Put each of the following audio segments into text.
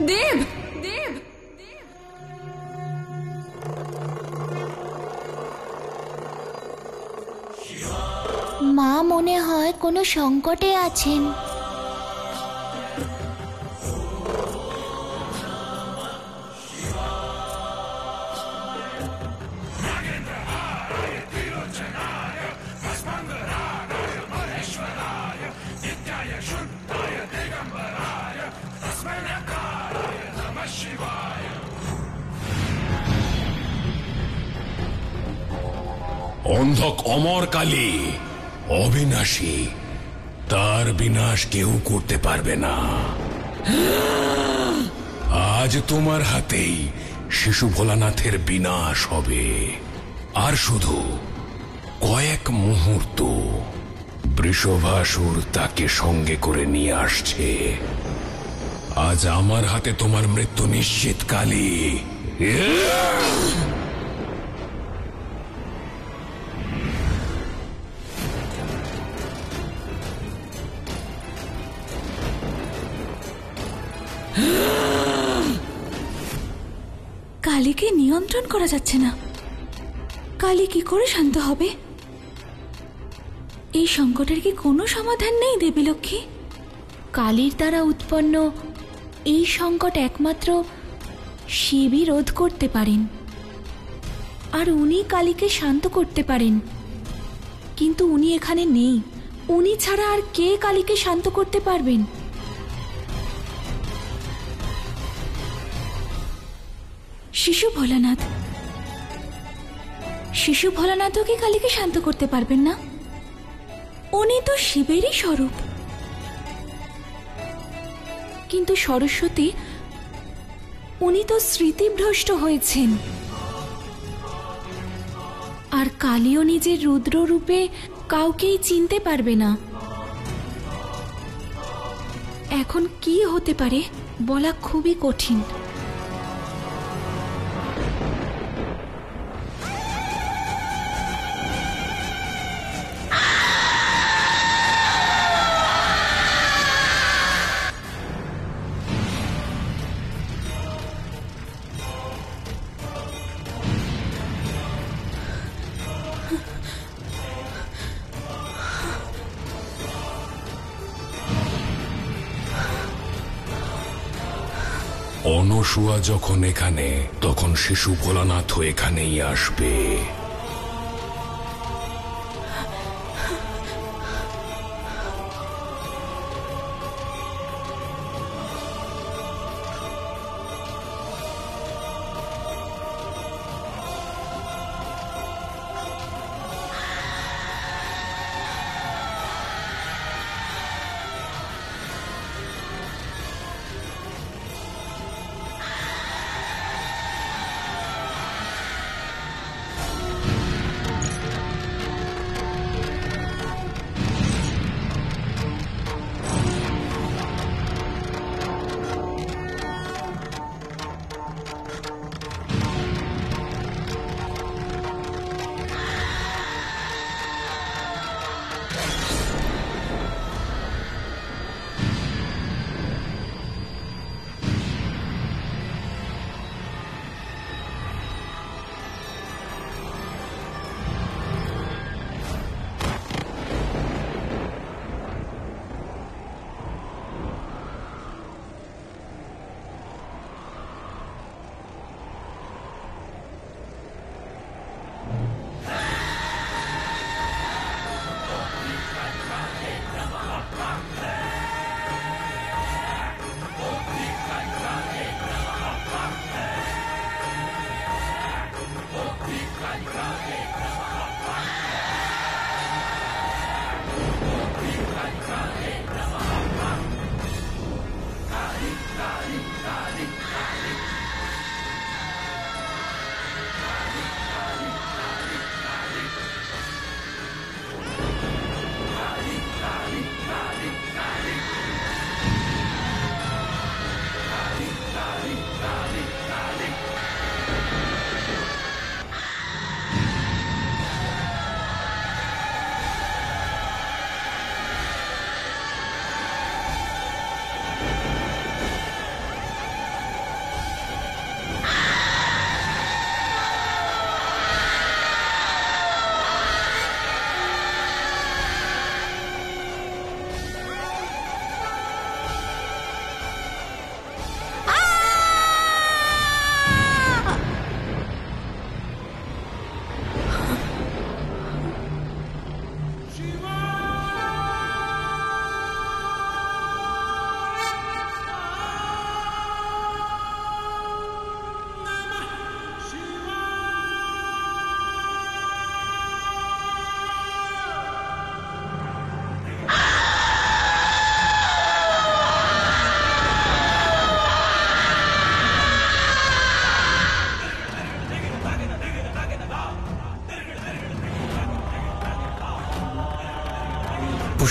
দেব, দেব, মা মনে হয় কোনো সংকটে আছেন। অন্ধক অমর কালী, অবিনাশী, তার বিনাশ কেউ করতে পারবে না। আজ তোমার হাতেই শিশু ভোলানাথের বিনাশ হবে। আর শুধু কয়েক মুহূর্ত। বৃষভাসুর তাকে সঙ্গে করে নিয়ে আসছে। আজ আমার হাতে তোমার মৃত্যু নিশ্চিত কালী। কালীকে নিয়ন্ত্রণ করা যাচ্ছে না। কালী কি করে শান্ত হবে? এই সংকটের কি কোনো সমাধান নেই দেবী লক্ষ্মী? কালীর দ্বারা উৎপন্ন এই সংকট একমাত্র শিবই রোধ করতে পারেন, আর উনি কালীকে শান্ত করতে পারেন। কিন্তু উনি এখানে নেই। উনি ছাড়া আর কে কালীকে শান্ত করতে পারবেন? শিশু ভোলানাথ। শিশু ভোলানাথও কি কালীকে শান্ত করতে পারবেন না? উনি তো শিবেরই স্বরূপ। কিন্তু সরস্বতী, উনি তো স্মৃতিভ্রষ্ট হয়েছেন। আর কালীও নিজের রুদ্র রূপে কাউকেই চিনতে পারবে না। এখন কি হতে পারে বলা খুবই কঠিন। অনসুয়া যখন এখানে, তখন শিশু ভোলানাথও এখানেই আসবে।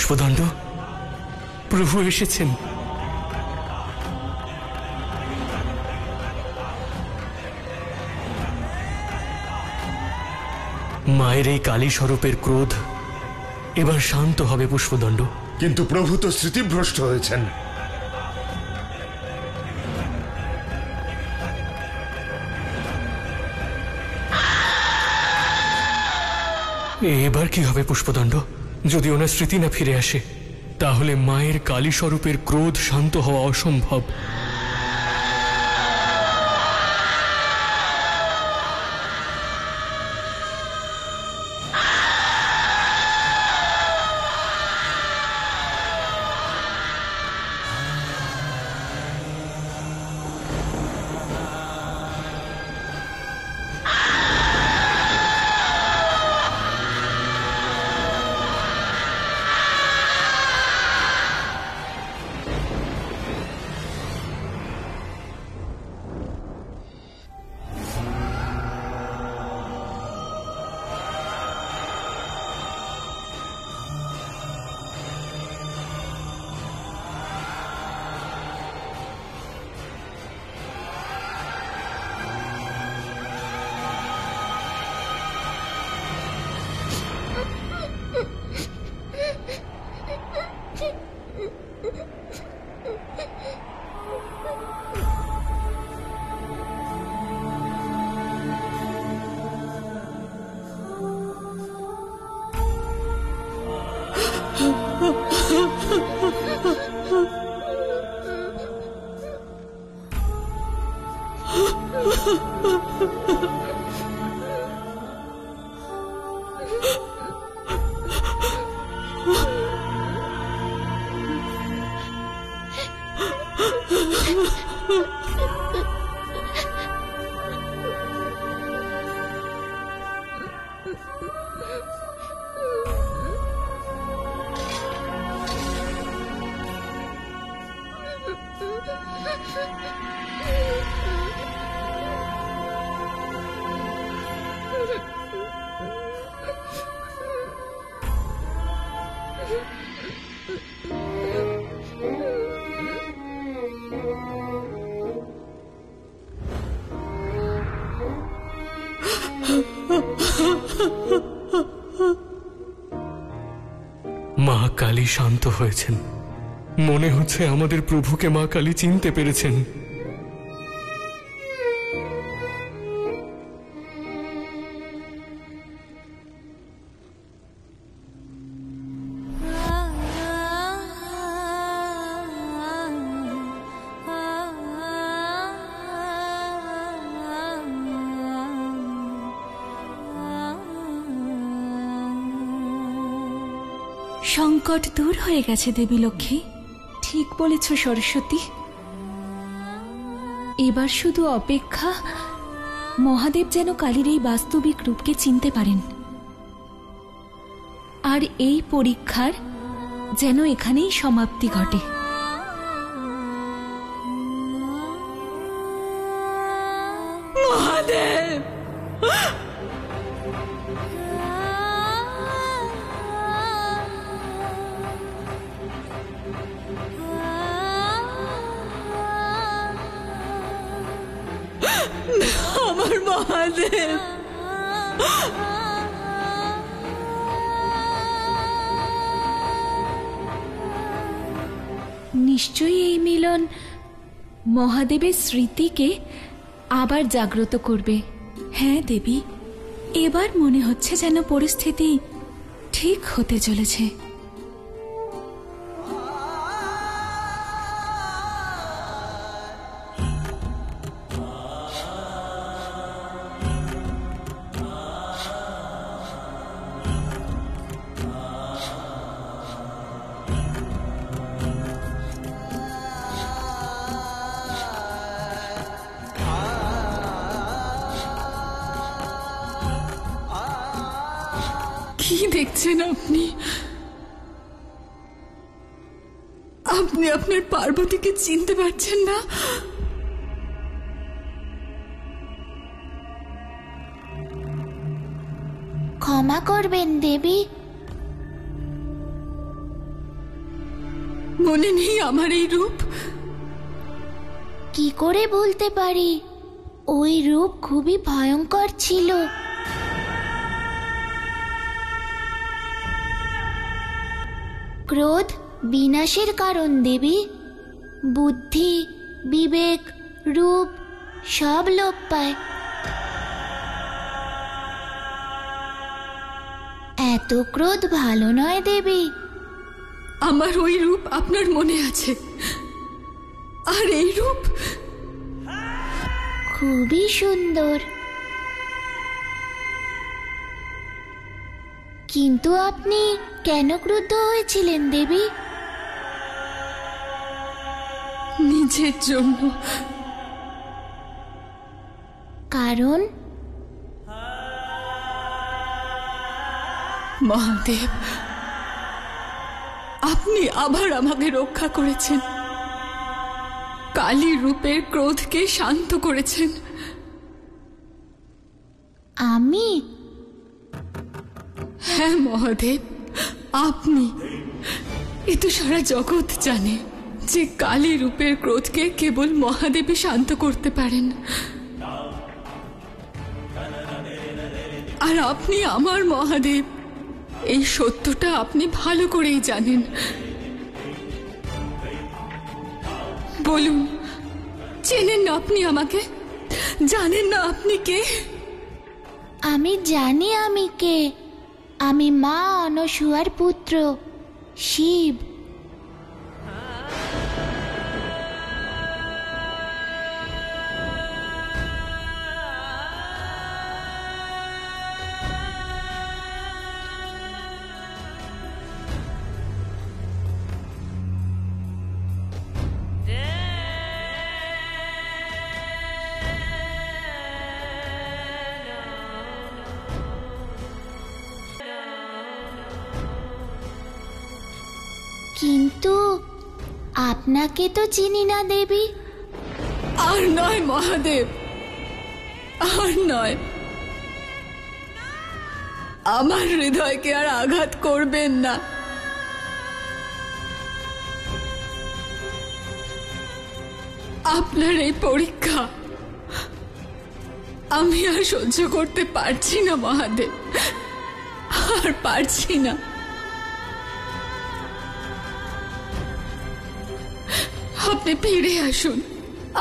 পুষ্পদণ্ড, প্রভু এসেছেন। মায়ের এই কালী স্বরূপের ক্রোধ এবার শান্ত হবে পুষ্পদণ্ড। কিন্তু প্রভু তো স্মৃতিভ্রষ্ট হয়েছেন। এবার কি হবে পুষ্পদণ্ড? যদি ওনার স্মৃতি না ফিরে আসে তাহলে মায়ের কালী স্বরূপের ক্রোধ শান্ত হওয়া অসম্ভব। মা কালী শান্ত হয়েছেন। মনে হচ্ছে আমাদের প্রভুকে মা কালী চিনতে পেরেছেন। সংকট দূর হয়ে গেছে দেবী লক্ষ্মী। ঠিক বলেছ সরস্বতী। এবার শুধু অপেক্ষা মহাদেব যেন কালীর এই বাস্তবিক রূপকে চিনতে পারেন, আর এই পরীক্ষার যেন এখানেই সমাপ্তি ঘটে। মহাদেব, আমার মহাদেব, নিশ্চয়ই এই মিলন মহাদেবের স্মৃতিকে আবার জাগ্রত করবে। হ্যাঁ দেবী, এবার মনে হচ্ছে যেন পরিস্থিতি ঠিক হতে চলেছে। কি দেখছেন আপনি? আপনি আপনার পার্বতীকে চিনতে পারছেন না? ক্ষমা করবেন দেবী, মনে নেই আমার এই রূপ? কি করে বলতে পারি? ওই রূপ খুবই ভয়ঙ্কর ছিল। ক্রোধ বিনাশের কারণ দেবী। বুদ্ধি, বিবেক, রূপ সব লোপ পায়। এত ক্রোধ ভালো নয় দেবী। আমার ওই রূপ আপনার মনে আছে, আর এই রূপ খুবই সুন্দর। কিন্তু আপনি কেন ক্রুদ্ধ হয়েছিলেন দেবী? নিজের জন্য। কারণ? মহাদেব, আপনি আবার আমাকে রক্ষা করেছেন, কালী রূপের ক্রোধকে শান্ত করেছেন। আমি? হ্যাঁ মহাদেব, আপনি। এ তো সারা জগৎ জানে যে কালী রূপের ক্রোধকে কেবল মহাদেবই শান্ত করতে পারেন। আর আপনি আমার মহাদেব, এই সত্যটা আপনি ভালো করেই জানেন। বলুন, চেনেন না আপনি আমাকে? জানেন না আপনি কে? আমি জানি আমি কে। আমি মা অনসূয়ার পুত্র শিব। কিন্তু আপনাকে তো চিনি না দেবী। আর নয় মহাদেব, আর নয়। আমার হৃদয়কে আর আঘাত করবেন না। আপনার এই পরীক্ষা আমি আর সহ্য করতে পারছি না মহাদেব, আর পারছি না। আপনি ফিরে আসুন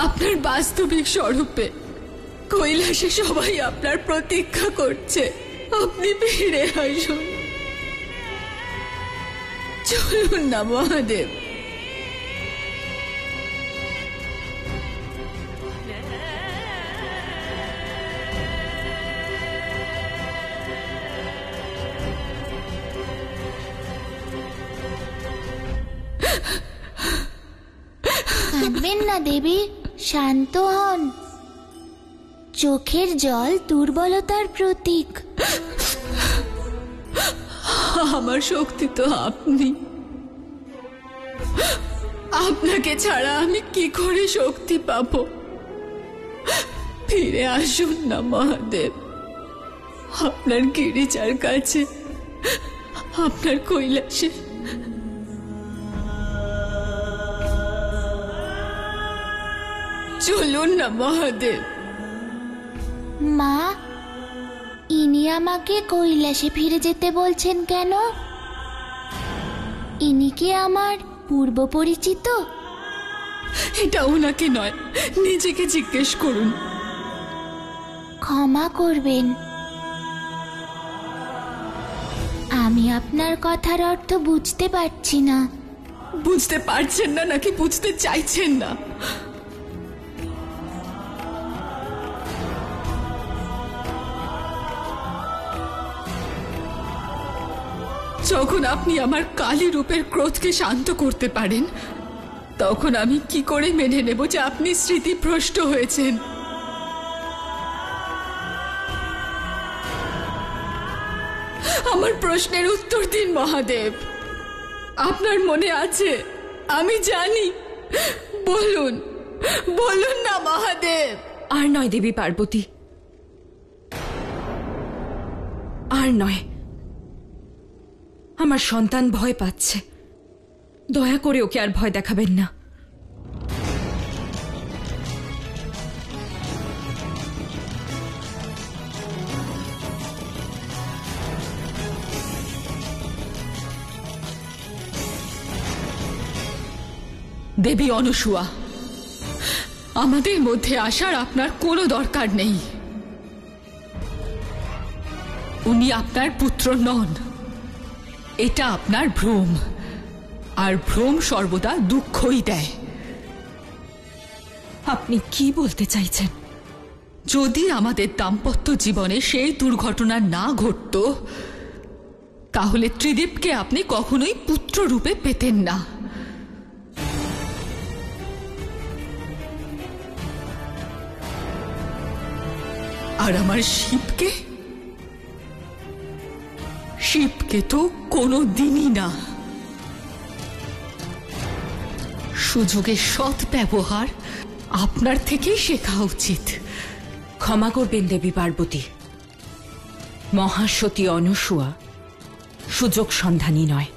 আপনার বাস্তবিক স্বরূপে। কৈলাসে সবাই আপনার প্রতীক্ষা করছে। আপনি ফিরে আসুন, চলুন না মহাদেব। কাঁদবেন না দেবী, শান্ত হন। চোখের জল দুর্বলতার প্রতীক। আমার শক্তি তো আপনি। আপনাকে ছাড়া আমি কি করে শক্তি পাবো? ফিরে আসুন না মহাদেব, আপনার গিরিজার কাছে, আপনার কৈলাসে। চলুন না মহাদেব। মা, ইনি আমাকে কৈলাসে ফিরে যেতে বলছেন কেন? ইনি কি আমার পূর্ব পরিচিত? এটা ওনাকে নয়, নিজেকে জিজ্ঞেস করুন। ক্ষমা করবেন, আমি আপনার কথার অর্থ বুঝতে পারছি না। বুঝতে পারছেন না নাকি বুঝতে চাইছেন না? যখন আপনি আমার কালী রূপের ক্রোধকে শান্ত করতে পারেন, তখন আমি কি করে মেনে নেব যে আপনি স্মৃতিভ্রষ্ট হয়েছেন? আমার প্রশ্নের উত্তর দিন মহাদেব। আপনার মনে আছে? আমি জানি। বলুন, বলুন না মহাদেব। আর নয় দেবী পার্বতী, আর নয়। আমার সন্তান ভয় পাচ্ছে। দয়া করে ওকে আর ভয় দেখাবেন না। দেবী অনুসুয়া, আমাদের মধ্যে আসার আপনার কোনো দরকার নেই। উনি আপনার পুত্র নন, এটা আপনার ভ্রম, আর ভ্রম সর্বদা দুঃখই দেয়। আপনি কি বলতে চাইছেন? যদি আমাদের দাম্পত্য জীবনে সেই দুর্ঘটনা না ঘটত, তাহলে ত্রিদীপকে আপনি কখনোই পুত্র রূপে পেতেন না। আর আমার শিবকে তো কোনো দিনই না। সুযোগের সৎ ব্যবহার আপনার থেকেই শেখা উচিত। ক্ষমা করবেন দেবী পার্বতী, মহাসতী অনুসুয়া সুযোগ সন্ধানী নয়।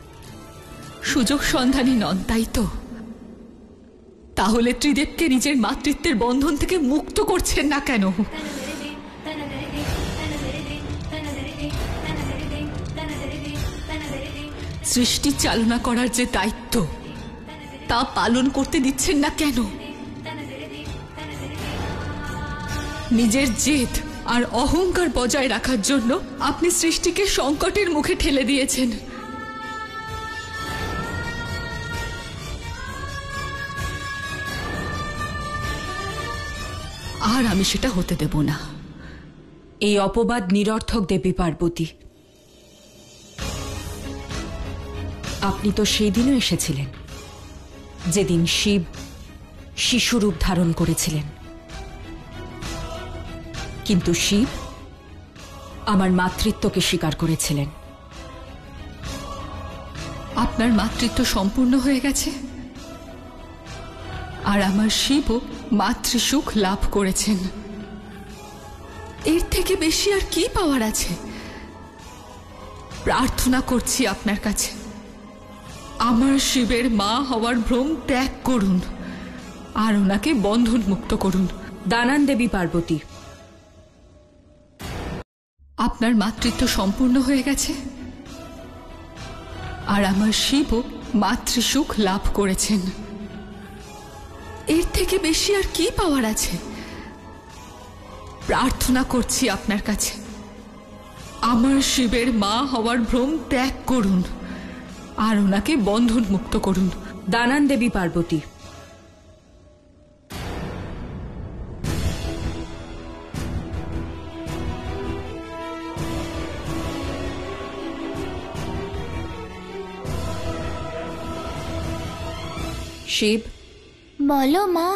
সুযোগ সন্ধানী নন, তাই তো? তাহলে ত্রিদেবকে নিজের মাতৃত্বের বন্ধন থেকে মুক্ত করছেন না কেন? সৃষ্টি চালনা করার যে দায়িত্ব, তা পালন করতে দিচ্ছেন না কেন? নিজের জেদ আর অহংকার বজায় রাখার জন্য আপনি সৃষ্টিকে সংকটের মুখে ঠেলে দিয়েছেন। আর আমি সেটা হতে দেব না। এই অপবাদ নিরর্থক দেবী পার্বতী। আপনি তো সেই দিনও এসেছিলেন যেদিন শিব শিশুরূপ ধারণ করেছিলেন, কিন্তু শিব আমার মাতৃত্বকে স্বীকার করেছিলেন। আপনার মাতৃত্ব সম্পূর্ণ হয়ে গেছে, আর আমার শিবও মাতৃসুখ লাভ করেছেন। এর থেকে বেশি আর কি পাওয়ার আছে? প্রার্থনা করছি আপনার কাছে, আমার শিবের মা হওয়ার ভ্রম ত্যাগ করুন আর ওনাকে বন্ধন মুক্ত করুন। দানান দেবী পার্বতী, আপনার মাতৃত্ব সম্পূর্ণ হয়ে গেছে, আর আমার শিবও মাতৃসুখ লাভ করেছেন। এর থেকে বেশি আর কি পাওয়ার আছে? প্রার্থনা করছি আপনার কাছে, আমার শিবের মা হওয়ার ভ্রম ত্যাগ করুন আর ওনাকে বন্ধন মুক্ত করুন। দানান দেবী পার্বতী, শিব, বলো মা।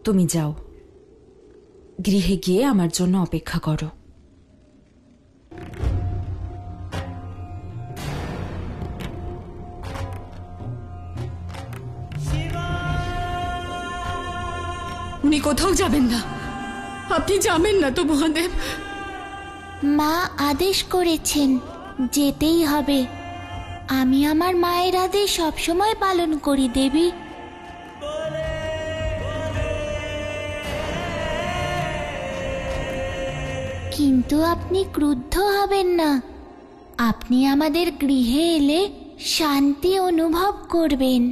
তুমি যাও, গৃহে গিয়ে আমার জন্য অপেক্ষা করো। উনি কোথাও যাবেন না। আপনি যাবেন না তো মহাদেব? মা আদেশ করেছেন, যেতেই হবে। আমি আমার মায়ের আদেশ সবসময় পালন করি দেবী। কিন্তু আপনি ক্রুদ্ধ হবেন না। আপনি আমাদের গৃহে এলে শান্তি অনুভব করবেন।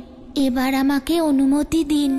এবার আমাকে অনুমতি দিন।